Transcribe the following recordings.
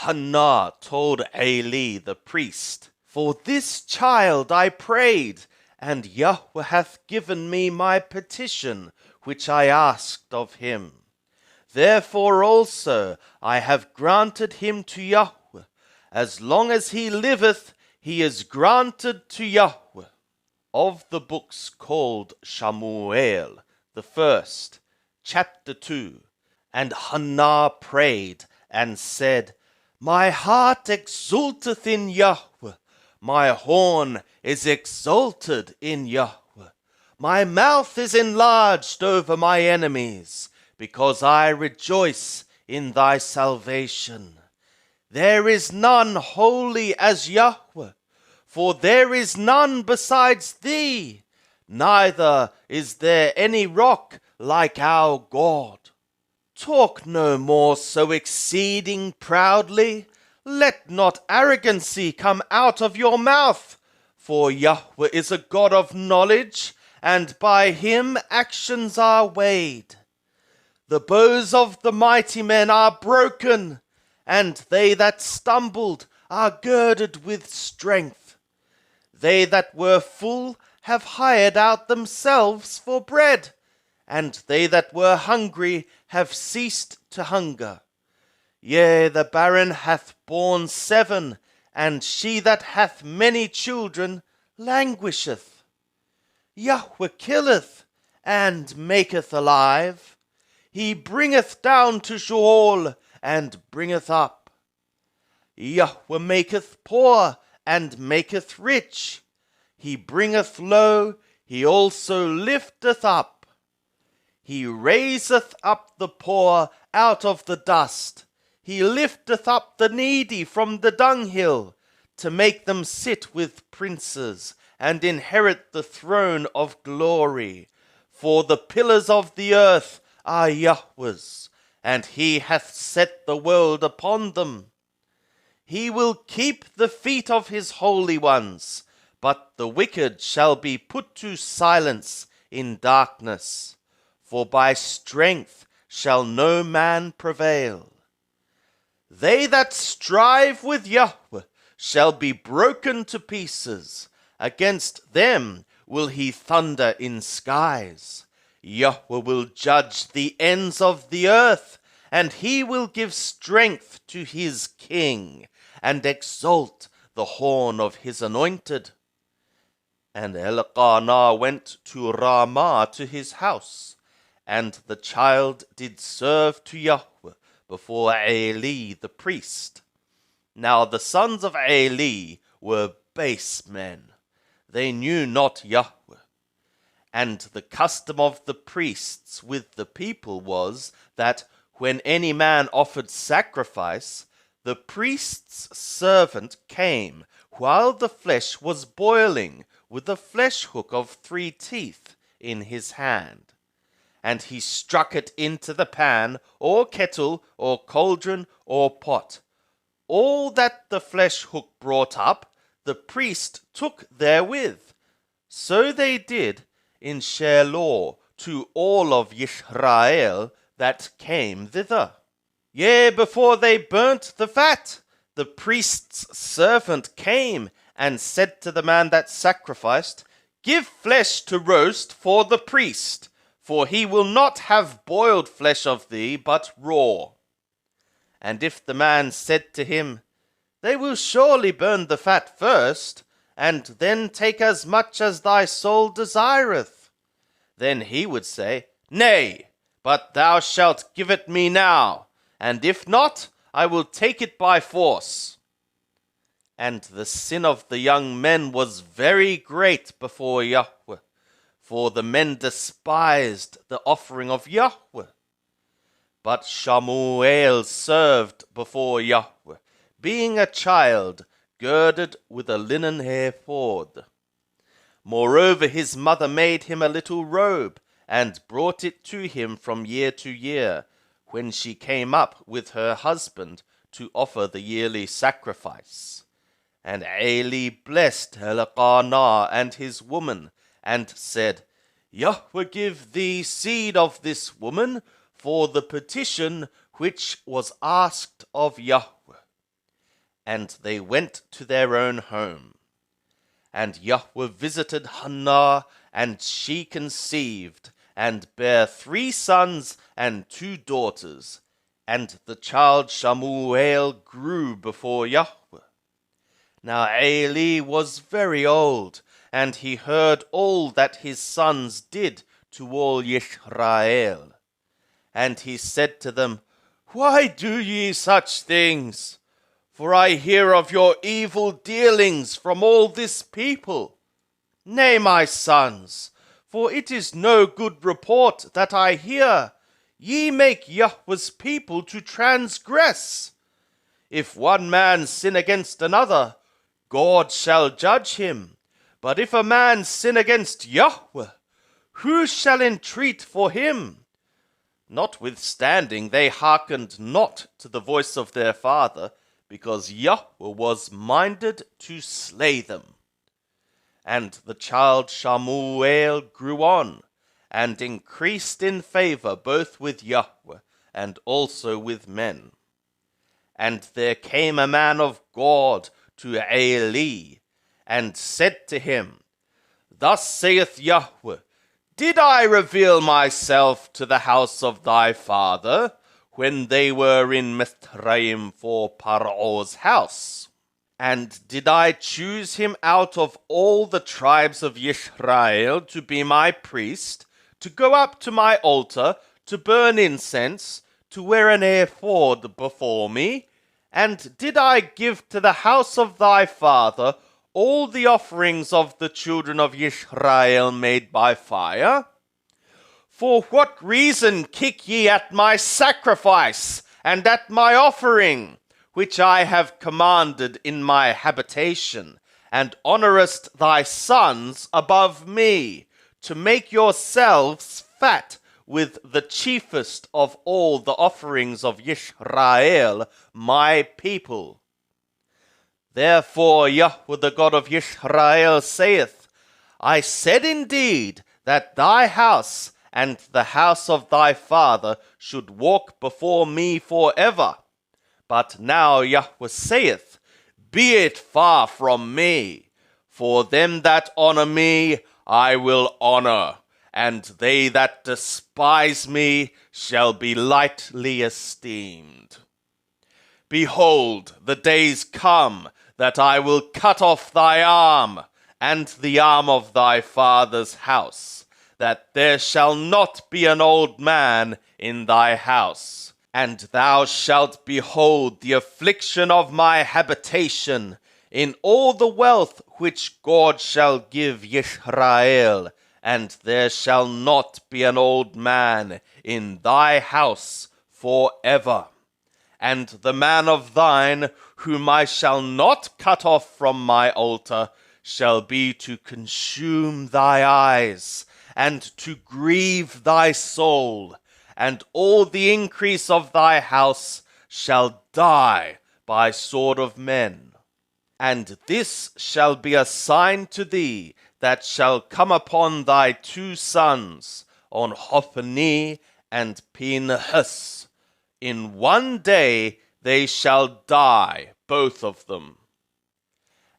Hannah told Eli the priest, "For this child I prayed, and Yahweh hath given me my petition, which I asked of him. Therefore also I have granted him to Yahweh. As long as he liveth, he is granted to Yahweh." Of the books called Shamuel, the first, chapter 2. And Hannah prayed and said, "My heart exulteth in Yahweh, my horn is exalted in Yahweh. My mouth is enlarged over my enemies, because I rejoice in thy salvation. There is none holy as Yahweh, for there is none besides thee, neither is there any rock like our God. Talk no more so exceeding proudly. Let not arrogancy come out of your mouth, for Yahweh is a God of knowledge, and by him actions are weighed. The bows of the mighty men are broken, and they that stumbled are girded with strength. They that were full have hired out themselves for bread, and they that were hungry have ceased to hunger. Yea, the barren hath borne 7, and she that hath many children languisheth. Yahweh killeth and maketh alive. He bringeth down to Sheol and bringeth up. Yahweh maketh poor and maketh rich. He bringeth low, he also lifteth up. He raiseth up the poor out of the dust. He lifteth up the needy from the dunghill, to make them sit with princes, and inherit the throne of glory. For the pillars of the earth are Yahweh's, and he hath set the world upon them. He will keep the feet of his holy ones, but the wicked shall be put to silence in darkness. For by strength shall no man prevail. They that strive with Yahweh shall be broken to pieces. Against them will he thunder in skies. Yahweh will judge the ends of the earth, and he will give strength to his king, and exalt the horn of his anointed. And Elkanah went to Ramah to his house, and the child did serve to Yahweh before Eli the priest. Now the sons of Eli were base men. They knew not Yahweh. And the custom of the priests with the people was that when any man offered sacrifice, the priest's servant came while the flesh was boiling, with a flesh hook of 3 teeth in his hand. And he struck it into the pan, or kettle, or cauldron, or pot. All that the flesh hook brought up, the priest took therewith. So they did in Shiloh to all of Israel that came thither. Yea, before they burnt the fat, the priest's servant came and said to the man that sacrificed, "Give flesh to roast for the priest, for he will not have boiled flesh of thee, but raw." And if the man said to him, "They will surely burn the fat first, and then take as much as thy soul desireth," then he would say, "Nay, but thou shalt give it me now, and if not, I will take it by force." And the sin of the young men was very great before Yahweh, for the men despised the offering of Yahweh. But Shamuel served before Yahweh, being a child, girded with a linen ephod. Moreover, his mother made him a little robe, and brought it to him from year to year, when she came up with her husband to offer the yearly sacrifice. And Eli blessed Elkanah and his woman, and said, "Yahweh give thee seed of this woman for the petition which was asked of Yahweh." And they went to their own home. And Yahweh visited Hannah, and she conceived, and bare 3 sons and 2 daughters. And the child Shamuel grew before Yahweh. Now Eli was very old, and he heard all that his sons did to all Yisrael. And he said to them, Why do ye such things? For I hear of your evil dealings from all this people. Nay, my sons, for it is no good report that I hear. Ye make Yahweh's people to transgress. If one man sin against another, God shall judge him. But if a man sin against Yahweh, who shall entreat for him? Notwithstanding, they hearkened not to the voice of their father, because Yahweh was minded to slay them. And the child Shamuel grew on, and increased in favor both with Yahweh and also with men. And there came a man of God to Eli, and said to him, Thus saith Yahweh, Did I reveal myself to the house of thy father, when they were in Mithraim for Paro's house? And did I choose him out of all the tribes of Israel to be my priest, to go up to my altar, to burn incense, to wear an ephod before me? And did I give to the house of thy father all the offerings of the children of Israel made by fire? For what reason kick ye at my sacrifice, and at my offering, which I have commanded in my habitation, and honourest thy sons above me, to make yourselves fat with the chiefest of all the offerings of Yisrael, my people? Therefore Yahweh the God of Yisrael saith, I said indeed that thy house and the house of thy father should walk before me forever. But now Yahweh saith, Be it far from me, for them that honour me I will honour, and they that despise me shall be lightly esteemed. Behold, the days come that I will cut off thy arm, and the arm of thy father's house, that there shall not be an old man in thy house. And thou shalt behold the affliction of my habitation in all the wealth which God shall give Yisrael, and there shall not be an old man in thy house forever. And the man of thine, whom I shall not cut off from my altar, shall be to consume thy eyes, and to grieve thy soul, and all the increase of thy house shall die by sword of men. And this shall be a sign to thee that shall come upon thy 2 sons, on Hophni and Phinehas. In one day they shall die, both of them.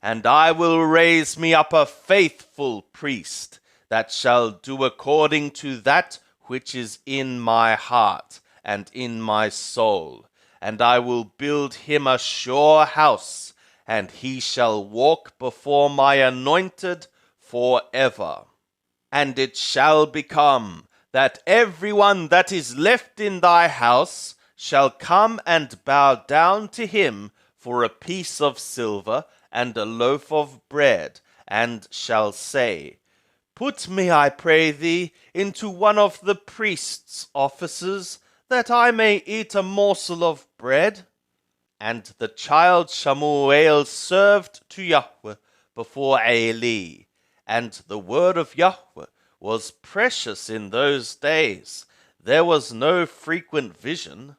And I will raise me up a faithful priest, that shall do according to that which is in my heart and in my soul. And I will build him a sure house, and he shall walk before my anointed forever. And it shall become that everyone that is left in thy house shall come and bow down to him for a piece of silver and a loaf of bread, and shall say, Put me, I pray thee, into one of the priest's offices, that I may eat a morsel of bread. And the child Shamuel served to Yahweh before Eli, and the word of Yahweh was precious in those days. There was no frequent vision.